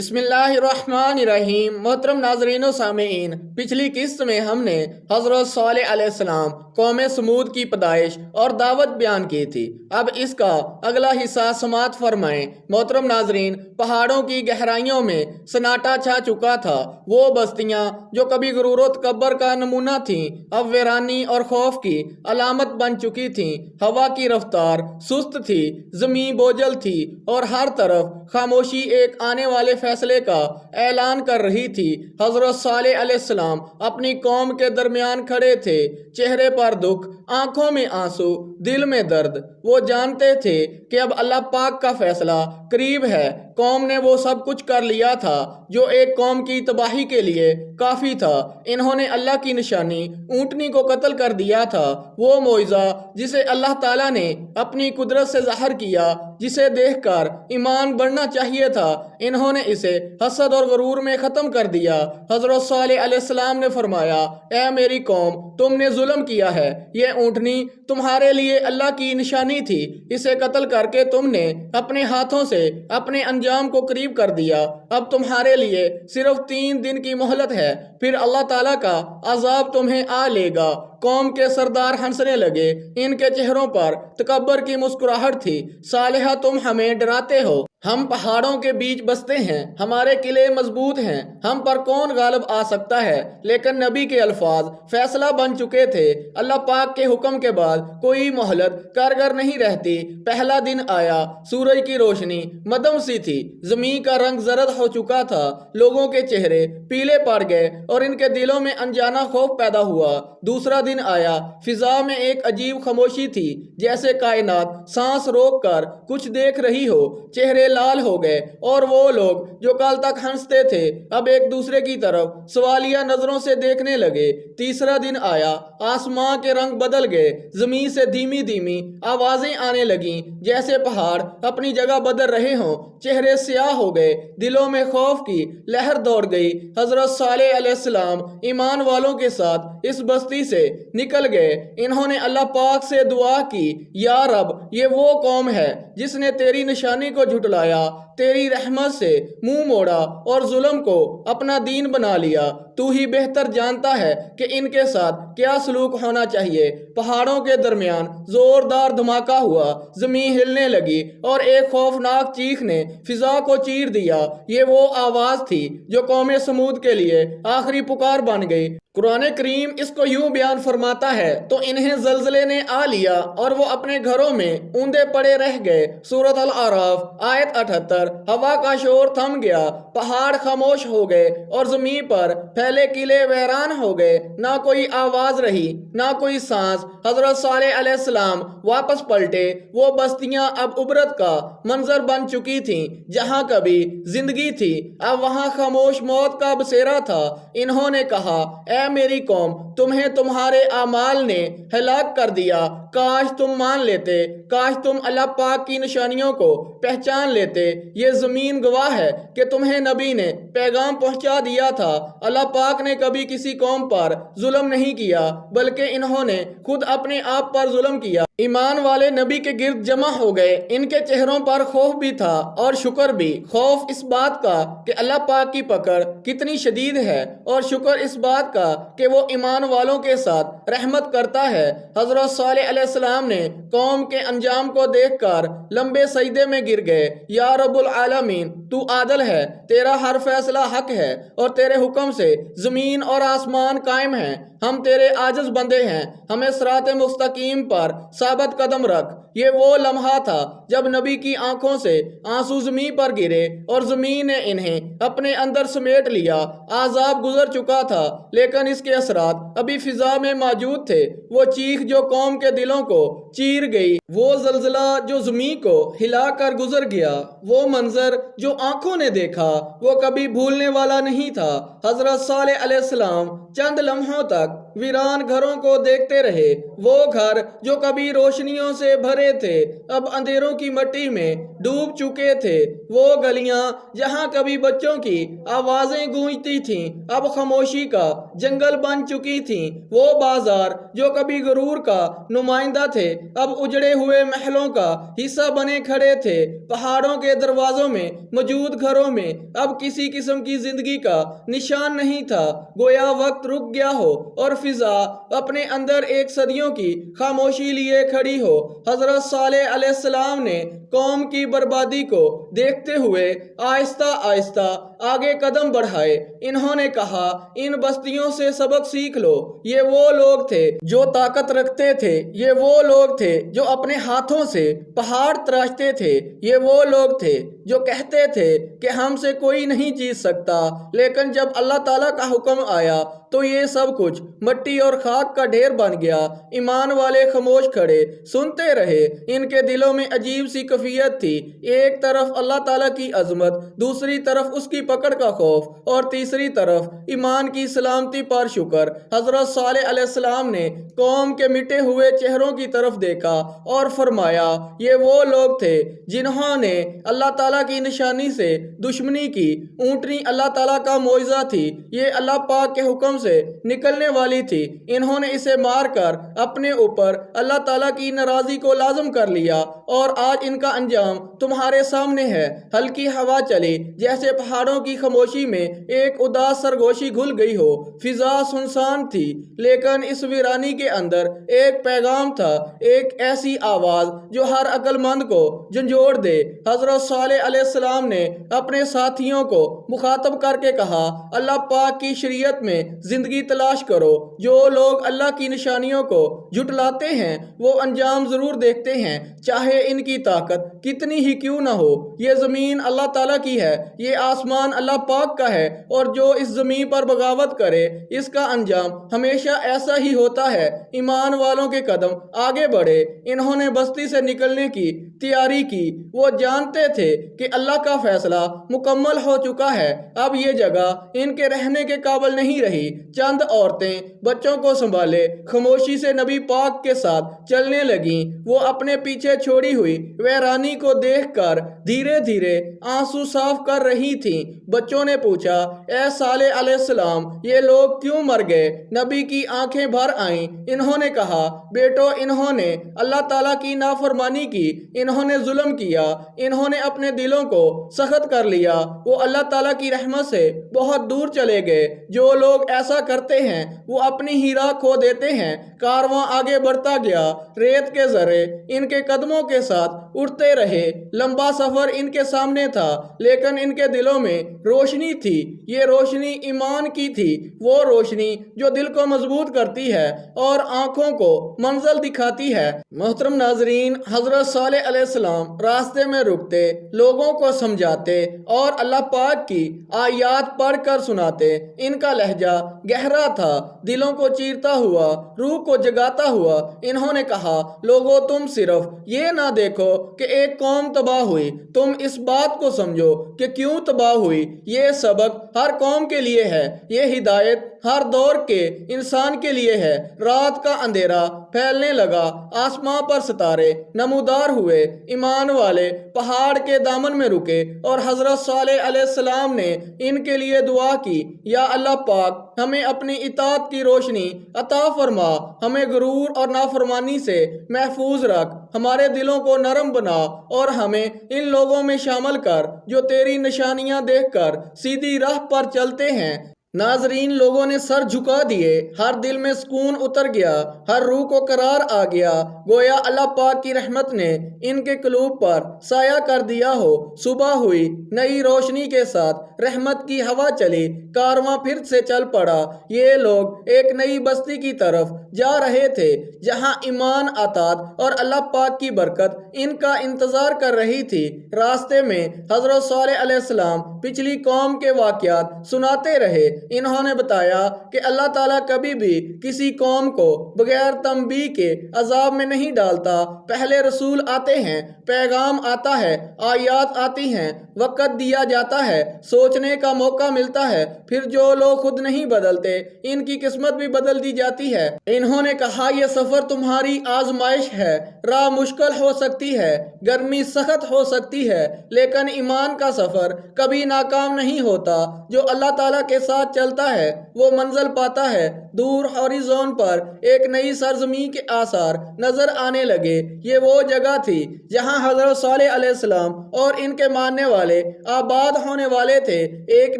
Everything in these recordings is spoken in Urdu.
بسم اللہ الرحمن الرحیم۔ محترم ناظرین و سامعین، پچھلی قسط میں ہم نے حضرت صالح علیہ السلام قوم سمود کی پیدائش اور دعوت بیان کی تھی۔ اب اس کا اگلا حصہ سماعت فرمائیں۔ محترم ناظرین، پہاڑوں کی گہرائیوں میں سناٹا چھا چکا تھا۔ وہ بستیاں جو کبھی غرور و تکبر کا نمونہ تھیں اب ویرانی اور خوف کی علامت بن چکی تھیں۔ ہوا کی رفتار سست تھی، زمین بوجھل تھی اور ہر طرف خاموشی ایک آنے والے فیصلے کا اعلان کر رہی تھی۔ حضرت صالح علیہ السلام اپنی قوم کے درمیان کھڑے تھے، چہرے پر دکھ، آنکھوں میں آنسو، دل میں درد۔ وہ جانتے تھے کہ اب اللہ پاک کا فیصلہ قریب ہے۔ قوم نے وہ سب کچھ کر لیا تھا جو ایک قوم کی تباہی کے لیے کافی تھا۔ انہوں نے اللہ کی نشانی اونٹنی کو قتل کر دیا تھا، وہ معجزہ جسے اللہ تعالیٰ نے اپنی قدرت سے ظاہر کیا، جسے دیکھ کر ایمان بڑھنا چاہیے تھا۔ انہوں نے اسے حسد اور غرور میں ختم کر دیا۔ حضرت صالح علیہ السلام نے فرمایا، اے میری قوم، تم نے ظلم کیا ہے۔ یہ اونٹنی تمہارے لیے اللہ کی نشانی تھی، اسے قتل کر کے تم نے اپنے ہاتھوں سے اپنے انجام کو قریب کر دیا۔ اب تمہارے لیے صرف 3 دن کی مہلت ہے، پھر اللہ تعالیٰ کا عذاب تمہیں آ لے گا۔ قوم کے سردار ہنسنے لگے، ان کے چہروں پر تکبر کی مسکراہٹ تھی۔ صالحہ، تم ہمیں ڈراتے ہو، ہم پہاڑوں کے بیچ بستے ہیں، ہمارے قلعے مضبوط ہیں، ہم پر کون غالب آ سکتا ہے؟ لیکن نبی کے الفاظ فیصلہ بن چکے تھے۔ اللہ پاک کے حکم کے بعد کوئی مہلت کارگر نہیں رہتی۔ پہلا دن آیا، سورج کی روشنی مدھم سی تھی، زمین کا رنگ زرد ہو چکا تھا، لوگوں کے چہرے پیلے پڑ گئے اور ان کے دلوں میں انجانا خوف پیدا ہوا۔ دوسرا دن آیا، فضا میں ایک عجیب خاموشی تھی، جیسے کائنات سانس روک کر کچھ دیکھ رہی ہو۔ چہرے لال ہو گئے اور وہ لوگ جو کل تک ہنستے تھے اب ایک دوسرے کی طرف سوالیہ نظروں سے دیکھنے لگے۔ تیسرا دن آیا، آسمان کے رنگ بدل گئے، زمین سے دھیمی دھیمی آوازیں آنے لگیں، جیسے پہاڑ اپنی جگہ بدل رہے ہوں۔ چہرے سیاہ ہو گئے، دلوں میں خوف کی لہر دوڑ گئی۔ حضرت صالح علیہ السلام ایمان والوں کے ساتھ اس بستی سے نکل گئے۔ انہوں نے اللہ پاک سے دعا کی، یا رب، یہ وہ قوم ہے جس نے تیری نشانی کو جھٹلایا، تیری رحمت سے منہ موڑا اور ظلم کو اپنا دین بنا لیا۔ تو ہی بہتر جانتا ہے کہ ان کے ساتھ کیا سلوک ہونا چاہیے۔ پہاڑوں کے درمیان زوردار دھماکہ ہوا، زمین ہلنے لگی اور ایک خوفناک چیخ نے فضا کو چیر دیا۔ یہ وہ آواز تھی جو قوم سمود کے لیے آخری پکار بن گئی۔ قرآن کریم اس کو یوں بیان فرماتا ہے، تو انہیں زلزلے نے آ لیا اور وہ اپنے گھروں میں اوندے پڑے رہ گئے۔ سورۃ الاعراف آیت 78۔ ہوا کا شور تھم گیا، پہاڑ خاموش ہو گئے اور زمین پر پھیلے قلعے ویران ہو گئے۔ نہ کوئی آواز رہی، نہ کوئی سانس۔ حضرت صالح علیہ السلام واپس پلٹے۔ وہ بستیاں اب عبرت کا منظر بن چکی تھیں۔ جہاں کبھی زندگی تھی اب وہاں خاموش موت کا بسیرا تھا۔ انہوں نے کہا، اے میری قوم، تمہیں تمہارے اعمال نے ہلاک کر دیا۔ کاش تم مان لیتے، کاش تم اللہ پاک کی نشانیوں کو پہچان لیتے۔ یہ زمین گواہ ہے کہ تمہیں نبی نے پیغام پہنچا دیا تھا۔ اللہ پاک نے کبھی کسی قوم پر ظلم نہیں کیا، بلکہ انہوں نے خود اپنے آپ پر ظلم کیا۔ ایمان والے نبی کے گرد جمع ہو گئے، ان کے چہروں پر خوف بھی تھا اور شکر بھی۔ خوف اس بات کا کہ اللہ پاک کی پکڑ کتنی شدید ہے، اور شکر اس بات کا کہ وہ ایمان والوں کے ساتھ رحمت کرتا ہے۔ حضرت صالح علیہ السلام نے قوم کے انجام کو دیکھ کر لمبے سجدے میں گر گئے۔ یا رب العالمین، تو عادل ہے، تیرا ہر فیصلہ حق ہے اور تیرے حکم سے زمین اور آسمان قائم ہیں۔ ہم تیرے عاجز بندے ہیں، ہمیں صراط مستقیم پر ثابت قدم رکھ۔ یہ وہ لمحہ تھا جب نبی کی آنکھوں سے آنسو زمین پر گرے اور زمین نے انہیں اپنے اندر سمیٹ لیا۔ عذاب گزر چکا تھا، لیکن اس کے اثرات ابھی فضا میں موجود تھے۔ وہ چیخ جو قوم کے دلوں کو چیر گئی، وہ زلزلہ جو زمین کو ہلا کر گزر گیا، وہ منظر جو آنکھوں نے دیکھا، وہ کبھی بھولنے والا نہیں تھا۔ حضرت صالح علیہ السلام چند لمحوں تک ویران گھروں کو دیکھتے رہے۔ وہ گھر جو کبھی روشنیوں سے بھرے تھے اب اندھیروں کی مٹی میں ڈوب چکے تھے۔ وہ گلیاں جہاں کبھی بچوں کی آوازیں گونجتی تھیں اب خاموشی کا جنگل بن چکی تھیں۔ وہ بازار جو کبھی غرور کا نمائندہ تھے اب اجڑے ہوئے محلوں کا حصہ بنے کھڑے تھے۔ پہاڑوں کے دروازوں میں موجود گھروں میں اب کسی قسم کی زندگی کا نشان نہیں تھا، گویا وقت رک گیا ہو اور فضا اپنے اندر ایک صدیوں کی خاموشی لیے کھڑی ہو۔ حضرت صالح علیہ السلام نے قوم کی بربادی کو دیکھتے ہوئے آہستہ آہستہ آگے قدم بڑھائے۔ انہوں نے کہا، ان بستیوں سے سبق سیکھ لو۔ یہ وہ لوگ تھے جو طاقت رکھتے تھے، یہ وہ لوگ تھے جو اپنے ہاتھوں سے پہاڑ تراشتے تھے، یہ وہ لوگ تھے جو کہتے تھے کہ ہم سے کوئی نہیں جیت سکتا، لیکن جب اللہ تعالیٰ کا حکم آیا تو یہ سب کچھ مٹی اور خاک کا ڈھیر بن گیا۔ ایمان والے خاموش کھڑے سنتے رہے۔ ان کے دلوں میں عجیب سی کیفیت تھی، ایک طرف اللہ تعالیٰ کی عظمت، دوسری طرف اس کی پکڑ کا خوف، اور تیسری طرف ایمان کی سلامتی پر شکر۔ حضرت صالح علیہ السلام نے قوم کے مٹے ہوئے چہروں کی طرف دیکھا اور فرمایا، یہ وہ لوگ تھے جنہوں نے اللہ تعالیٰ کی نشانی سے دشمنی کی۔ اونٹنی اللہ تعالیٰ کا معجزہ تھی، یہ اللہ پاک کے حکم سے نکلنے والی تھی۔ انہوں نے اسے مار کر اپنے اوپر اللہ تعالیٰ کی ناراضی کو لازم کر لیا، اور آج ان کا انجام تمہارے سامنے ہے۔ ہلکی ہوا چلی جیسے پہاڑوں کی خاموشی میں ایک اداس سرگوشی گھل گئی ہو۔ فضا سنسان تھی، لیکن اس ویرانی کے اندر ایک پیغام تھا، ایک ایسی آواز جو ہر عقل مند کو جھنجھوڑ دے۔ حضرت صالح علیہ السلام نے اپنے ساتھیوں کو مخاطب کر کے کہا، اللہ پاک کی شریعت میں زندگی تلاش کرو۔ جو لوگ اللہ کی نشانیوں کو جھٹلاتے ہیں وہ انجام ضرور دیکھتے ہیں، چاہے ان کی طاقت کتنی ہی کیوں نہ ہو۔ یہ زمین اللہ تعالیٰ کی ہے، یہ آسمان اللہ پاک کا ہے، اور جو اس زمین پر بغاوت کرے اس کا انجام ہمیشہ ایسا ہی ہوتا ہے۔ ایمان والوں کے قدم آگے بڑھے، انہوں نے بستی سے نکلنے کی تیاری کی۔ وہ جانتے تھے کہ اللہ کا فیصلہ مکمل ہو چکا ہے، اب یہ جگہ ان کے رہنے کے قابل نہیں رہی۔ چند عورتیں بچوں کو سنبھالے خاموشی سے نبی پاک کے ساتھ چلنے لگیں۔ وہ اپنے پیچھے چھوڑی ہوئی ویرانی کو دیکھ کر دھیرے دھیرے آنسو صاف کر رہی تھیں۔ بچوں نے پوچھا، اے صالح علیہ السلام، یہ لوگ کیوں مر گئے؟ نبی کی آنکھیں بھر آئیں۔ انہوں نے کہا، بیٹو، انہوں نے اللہ تعالیٰ کی نافرمانی کی، انہوں نے ظلم کیا، انہوں نے اپنے دلوں کو سخت کر لیا، وہ اللہ تعالیٰ کی رحمت سے بہت دور چلے گئے۔ جو لوگ ایسا کرتے ہیں وہ اپنی ہی راہ کھو دیتے ہیں۔ کارواں آگے بڑھتا گیا، ریت کے ذرے ان کے قدموں کے ساتھ اٹھتے رہے۔ لمبا سفر ان کے سامنے تھا، لیکن ان کے دلوں میں روشنی تھی۔ یہ روشنی ایمان کی تھی، وہ روشنی جو دل کو مضبوط کرتی ہے اور آنکھوں کو منزل دکھاتی ہے۔ محترم ناظرین، حضرت صالح علیہ السلام راستے میں رکتے، لوگوں کو سمجھاتے اور اللہ پاک کی آیات پڑھ کر سناتے۔ ان کا لہجہ گہرا تھا، دلوں کو چیرتا ہوا، روح کو جگاتا ہوا۔ انہوں نے کہا، لوگو، تم صرف یہ نہ دیکھو کہ ایک قوم تباہ ہوئی، تم اس بات کو سمجھو کہ کیوں تباہ ہوئی۔ یہ سبق ہر قوم کے لیے ہے، یہ ہدایت ہر دور کے انسان کے لیے ہے۔ رات کا اندھیرا پھیلنے لگا، آسمان پر ستارے نمودار ہوئے۔ ایمان والے پہاڑ کے دامن میں رکے اور حضرت صالح علیہ السلام نے ان کے لیے دعا کی، یا اللہ پاک، ہمیں اپنی اطاعت کی روشنی عطا فرما، ہمیں غرور اور نافرمانی سے محفوظ رکھ، ہمارے دلوں کو نرم بنا اور ہمیں ان لوگوں میں شامل کر جو تیری نشانیاں دیکھ کر سیدھی راہ پر چلتے ہیں۔ ناظرین، لوگوں نے سر جھکا دیے، ہر دل میں سکون اتر گیا، ہر روح کو قرار آ گیا، گویا اللہ پاک کی رحمت نے ان کے قلوب پر سایہ کر دیا ہو۔ صبح ہوئی، نئی روشنی کے ساتھ رحمت کی ہوا چلی، کارواں پھر سے چل پڑا۔ یہ لوگ ایک نئی بستی کی طرف جا رہے تھے جہاں ایمان، اطاعت اور اللہ پاک کی برکت ان کا انتظار کر رہی تھی۔ راستے میں حضرت صالح علیہ السلام پچھلی قوم کے واقعات سناتے رہے، انہوں نے بتایا کہ اللہ تعالیٰ کبھی بھی کسی قوم کو بغیر تنبیہ کے عذاب میں نہیں ڈالتا۔ پہلے رسول آتے ہیں، پیغام آتا ہے، آیات آتی ہیں، وقت دیا جاتا ہے، سوچنے کا موقع ملتا ہے، پھر جو لوگ خود نہیں بدلتے ان کی قسمت بھی بدل دی جاتی ہے۔ انہوں نے کہا یہ سفر تمہاری آزمائش ہے، راہ مشکل ہو سکتی ہے، گرمی سخت ہو سکتی ہے، لیکن ایمان کا سفر کبھی ناکام نہیں ہوتا۔ جو اللہ تعالیٰ کے ساتھ چلتا ہے وہ منزل پاتا ہے۔ دور ہوریزون پر ایک نئی سرزمین کے آثار نظر آنے لگے۔ یہ وہ جگہ تھی جہاں حضرت صالح علیہ السلام اور ان کے ماننے والے آباد ہونے والے تھے۔ ایک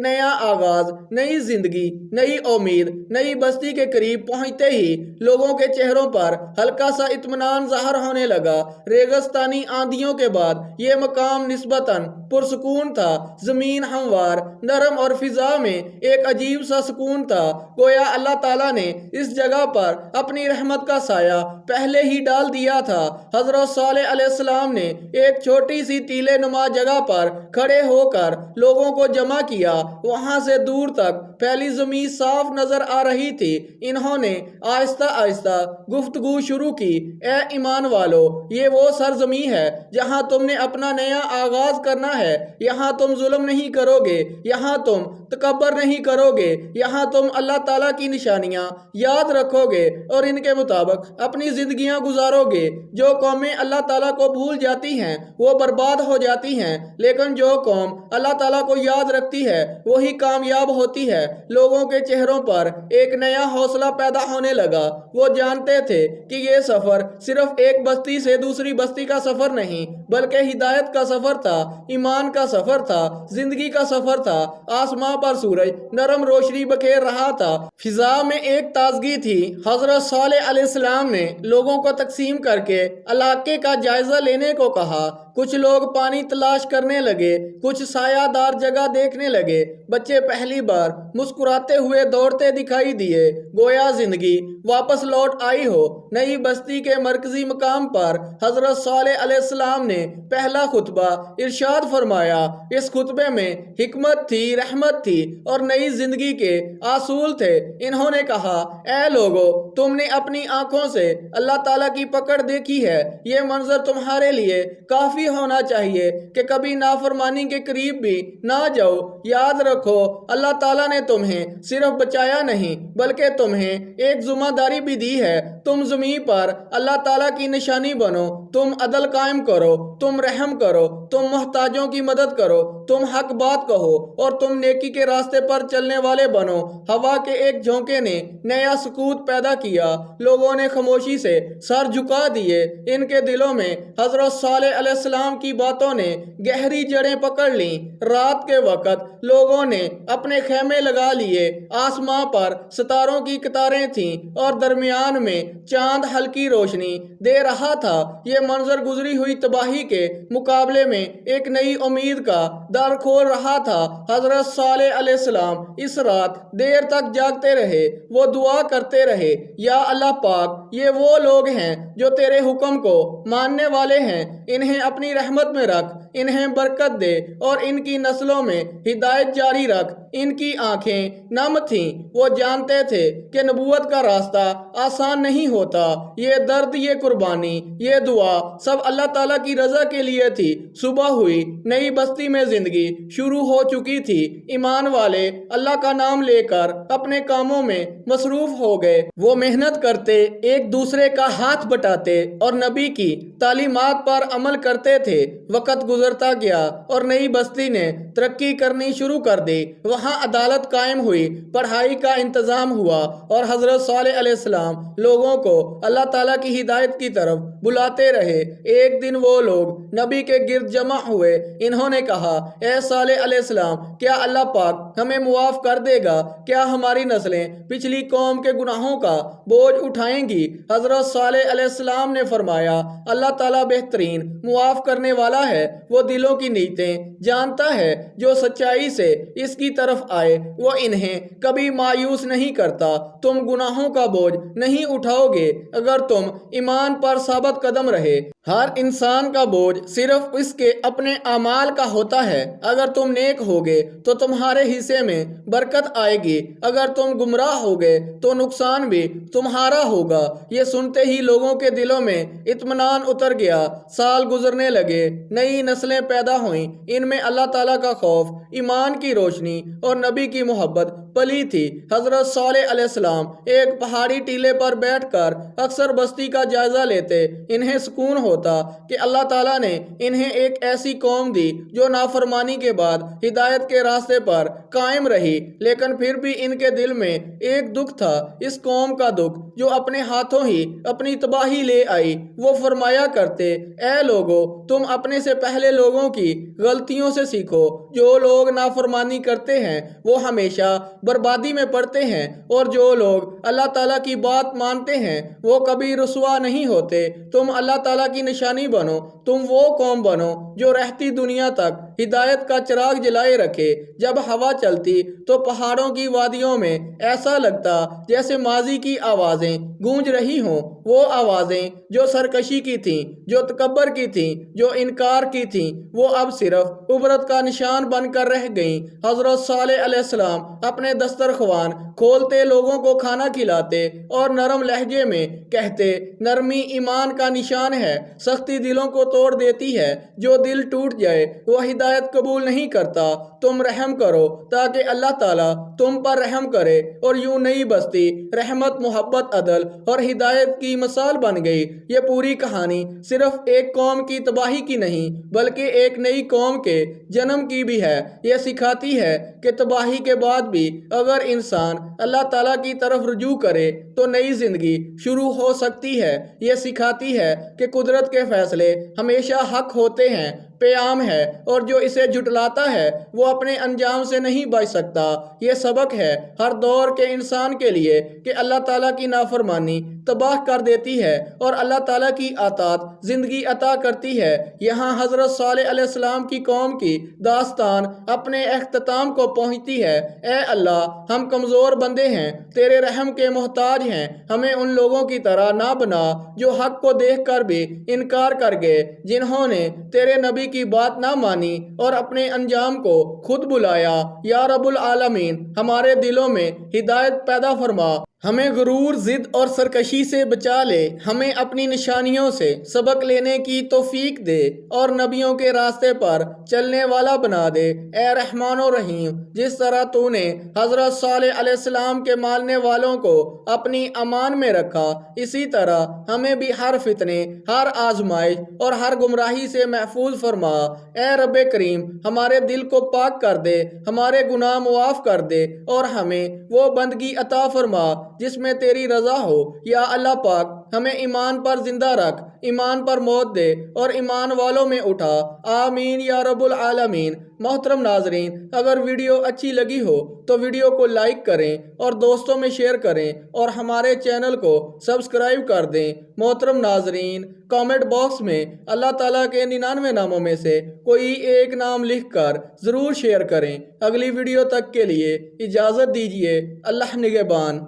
نیا آغاز، نئی زندگی، نئی امید۔ نئی بستی کے قریب پہنچتے ہی لوگوں کے چہروں پر ہلکا سا اطمینان ظاہر ہونے لگا۔ ریگستانی آندھیوں کے بعد یہ مقام نسبتاً پرسکون تھا۔ زمین ہموار، نرم اور فضا میں ایک عجیب سا سکون تھا، گویا اللہ تعالیٰ نے اس جگہ پر اپنی رحمت کا سایہ پہلے ہی ڈال دیا تھا۔ حضرت صالح علیہ السلام نے ایک چھوٹی سی ٹیلے نما جگہ پر کھڑے ہو کر لوگوں کو جمع کیا۔ وہاں سے دور تک پھیلی زمین صاف نظر آ رہی تھی۔ انہوں نے آہستہ آہستہ گفتگو شروع کی۔ اے ایمان والو، یہ وہ سرزمین ہے جہاں تم نے اپنا نیا آغاز کرنا ہے۔ یہاں تم ظلم نہیں کرو گے، یہاں تم تکبر نہیں کرو گے، یہاں تم اللہ تعالیٰ کی نشانیاں یاد رکھو گے اور ان کے مطابق اپنی زندگیاں گزارو گے۔ جو قومیں اللہ تعالیٰ کو بھول جاتی ہیں وہ برباد ہو جاتی ہیں، لیکن جو قوم اللہ تعالیٰ کو یاد رکھتی ہے وہی کامیاب ہوتی ہے۔ لوگوں کے چہروں پر ایک نیا حوصلہ پیدا ہونے لگا۔ وہ جانتے تھے کہ یہ سفر صرف ایک بستی سے دوسری بستی کا سفر نہیں بلکہ ہدایت کا سفر تھا، ایمان کا سفر تھا، زندگی کا سفر تھا۔ آسمان پر سورج نرم روشنی بکھیر رہا تھا، فضا میں ایک تازگی تھی۔ حضرت صالح علیہ السلام نے لوگوں کو تقسیم کر کے علاقے کا جائزہ لینے کو کہا۔ کچھ لوگ پانی تلاش کرنے لگے، کچھ سایہ دار جگہ دیکھنے لگے۔ بچے پہلی بار مسکراتے ہوئے دوڑتے دکھائی دیے، گویا زندگی واپس لوٹ آئی ہو۔ نئی بستی کے مرکزی مقام پر حضرت صالح علیہ السلام نے پہلا خطبہ ارشاد فرمایا۔ اس خطبے میں حکمت تھی، رحمت تھی اور نئی زندگی کے اصول تھے۔ انہوں نے کہا، اے لوگو، تم نے اپنی آنکھوں سے اللہ تعالیٰ کی پکڑ دیکھی ہے۔ یہ منظر تمہارے لیے کافی ہونا چاہیے کہ کبھی نافرمانی کے قریب بھی نہ جاؤ۔ یاد رکھو، اللہ تعالیٰ نے تمہیں صرف بچایا نہیں بلکہ تمہیں ایک ذمہ داری بھی دی ہے۔ تم زمین پر اللہ تعالیٰ کی نشانی بنو، تم عدل قائم کرو، تم رحم کرو، تم محتاجوں کی مدد کرو، تم حق بات کہو اور تم نیکی کے راستے پر چلنے والے بنو۔ ہوا کے ایک جھونکے نے نیا سکوت پیدا کیا۔ لوگوں نے خاموشی سے سر جھکا دیے۔ ان کے دلوں میں حضرت صالح علیہ السلام کی باتوں نے گہری جڑیں پکڑ لیں۔ رات کے وقت لوگوں نے اپنے خیمے لگا لیے۔ آسمان پر ستاروں کی قطاریں تھیں اور درمیان میں چاند ہلکی روشنی دے رہا تھا۔ یہ منظر گزری ہوئی تباہی کے مقابلے میں ایک نئی امید کا در کھول رہا تھا۔ حضرت صالح علیہ السلام اس رات دیر تک جاگتے رہے۔ وہ دعا کرتے رہے، یا اللہ پاک، یہ وہ لوگ ہیں جو تیرے حکم کو ماننے والے ہیں، انہیں اپنی رحمت میں رکھ، انہیں برکت دے اور ان کی نسلوں میں ہدایت جاری رکھ۔ ان کی آنکھیں نم تھیں، وہ جانتے تھے کہ نبوت کا راستہ آسان نہیں ہوتا۔ یہ درد، یہ قربانی، یہ دعا سب اللہ تعالیٰ کی رضا کے لیے تھی۔ صبح ہوئی، نئی بستی میں زندگی شروع ہو چکی تھی۔ ایمان والے اللہ کا نام لے کر اپنے کاموں میں مصروف ہو گئے۔ وہ محنت کرتے، ایک دوسرے کا ہاتھ بٹاتے اور نبی کی تعلیمات پر عمل کرتے تھے۔ وقت گزرتا گیا اور نئی بستی نے ترقی کرنی شروع کر دی۔ وہاں عدالت قائم ہوئی، پڑھائی کا انتظام ہوا اور حضرت صالح علیہ السلام لوگوں کو اللہ تعالیٰ کی ہدایت کی طرف بلاتے رہے۔ ایک دن وہ لوگ نبی کے گرد جمع ہوئے۔ انہوں نے کہا، اے صالح علیہ السلام، کیا اللہ پاک ہمیں معاف کر دے گا؟ کیا ہماری نسلیں پچھلی قوم کے گناہوں کا بوجھ اٹھائیں گی؟ حضرت صالح علیہ السلام نے فرمایا، اللہ تعالیٰ بہترین معاف کرنے والا ہے، وہ دلوں کی نیتیں جانتا ہے۔ جو سچائی سے اس کی طرف آئے وہ انہیں کبھی مایوس نہیں کرتا۔ تم گناہوں کا بوجھ نہیں اٹھاؤ گے اگر تم ایمان پر ثابت قدم رہے۔ ہر انسان کا بوجھ صرف اس کے اپنے اعمال کا ہوتا ہے۔ اگر تم نیک ہوگے تو تمہارے حصے میں برکت آئے گی، اگر تم گمراہ ہوگے تو نقصان بھی تمہارا ہوگا۔ یہ سنتے ہی لوگوں کے دلوں میں اطمینان اتر گیا۔ سال گزرنے لگے، نئی نسلیں پیدا ہوئیں، ان میں اللہ تعالیٰ کا خوف، ایمان کی روشنی اور نبی کی محبت پلی تھی۔ حضرت صالح علیہ السلام ایک پہاڑی ٹیلے پر بیٹھ کر اکثر بستی کا جائزہ لیتے۔ انہیں سکون ہوتا کہ اللہ تعالیٰ نے انہیں ایک ایسی قوم دی جو نافرمانی کے بعد ہدایت کے راستے پر قائم رہی، لیکن پھر بھی ان کے دل میں ایک دکھ تھا، اس قوم کا دکھ جو اپنے ہاتھوں ہی اپنی تباہی لے آئی۔ وہ فرمایا کرتے، اے لوگو، تم اپنے سے پہلے لوگوں کی غلطیوں سے سیکھو۔ جو لوگ نافرمانی کرتے ہیں وہ ہمیشہ بربادی میں پڑتے ہیں، اور جو لوگ اللہ تعالیٰ کی بات مانتے ہیں وہ کبھی رسوا نہیں ہوتے۔ تم اللہ تعالیٰ کی نشانی بنو، تم وہ قوم بنو جو رہتی دنیا تک ہدایت کا چراغ جلائے رکھے۔ جب ہوا چلتی تو پہاڑوں کی وادیوں میں ایسا لگتا جیسے ماضی کی آوازیں گونج رہی ہوں، وہ آوازیں جو سرکشی کی تھیں، جو تکبر کی تھیں، جو انکار کی تھیں، وہ اب صرف عبرت کا نشان بن کر رہ گئیں۔ حضرت صالح علیہ السلام اپنے دسترخوان کھولتے، لوگوں کو کھانا کھلاتے اور نرم لہجے میں کہتے، نرمی ایمان کا نشان ہے، سختی دلوں کو توڑ دیتی ہے، جو دل ٹوٹ جائے وہ ہدایت قبول نہیں کرتا۔ تم رحم کرو تاکہ اللہ تعالیٰ تم پر رحم کرے۔ اور یوں نئی بستی رحمت، محبت، عدل اور ہدایت کی مثال بن گئی۔ یہ پوری کہانی صرف ایک قوم کی تباہی کی نہیں بلکہ ایک نئی قوم کے جنم کی بھی ہے۔ یہ سکھاتی ہے کہ تباہی کے بعد بھی اگر انسان اللہ تعالیٰ کی طرف رجوع کرے تو نئی زندگی شروع ہو سکتی ہے۔ یہ سکھاتی ہے کہ قدرت کے فیصلے ہمیشہ حق ہوتے ہیں، پیام ہے، اور جو اسے جھٹلاتا ہے وہ اپنے انجام سے نہیں بچ سکتا۔ یہ سبق ہے ہر دور کے انسان کے لیے کہ اللہ تعالیٰ کی نافرمانی تباہ کر دیتی ہے اور اللہ تعالیٰ کی اطاعت زندگی عطا کرتی ہے۔ یہاں حضرت صالح علیہ السلام کی قوم کی داستان اپنے اختتام کو پہنچتی ہے۔ اے اللہ، ہم کمزور بندے ہیں، تیرے رحم کے محتاج ہیں، ہمیں ان لوگوں کی طرح نہ بنا جو حق کو دیکھ کر بھی انکار کر گئے، جنہوں نے تیرے نبی کی بات نہ مانی اور اپنے انجام کو خود بلایا۔ یا رب العالمین، ہمارے دلوں میں ہدایت پیدا فرما، ہمیں غرور، ضد اور سرکشی سے بچا لے، ہمیں اپنی نشانیوں سے سبق لینے کی توفیق دے اور نبیوں کے راستے پر چلنے والا بنا دے۔ اے رحمان و رحیم، جس طرح تو نے حضرت صالح علیہ السلام کے ماننے والوں کو اپنی امان میں رکھا، اسی طرح ہمیں بھی ہر فتنے، ہر آزمائش اور ہر گمراہی سے محفوظ فرما۔ اے رب کریم، ہمارے دل کو پاک کر دے، ہمارے گناہ معاف کر دے اور ہمیں وہ بندگی عطا فرما جس میں تیری رضا ہو۔ یا اللہ پاک، ہمیں ایمان پر زندہ رکھ، ایمان پر موت دے اور ایمان والوں میں اٹھا۔ آمین یا رب العالمین۔ محترم ناظرین، اگر ویڈیو اچھی لگی ہو تو ویڈیو کو لائک کریں اور دوستوں میں شیئر کریں اور ہمارے چینل کو سبسکرائب کر دیں۔ محترم ناظرین، کامنٹ باکس میں اللہ تعالیٰ کے 99 ناموں میں سے کوئی ایک نام لکھ کر ضرور شیئر کریں۔ اگلی ویڈیو تک کے لیے اجازت دیجیے۔ اللہ نگہبان۔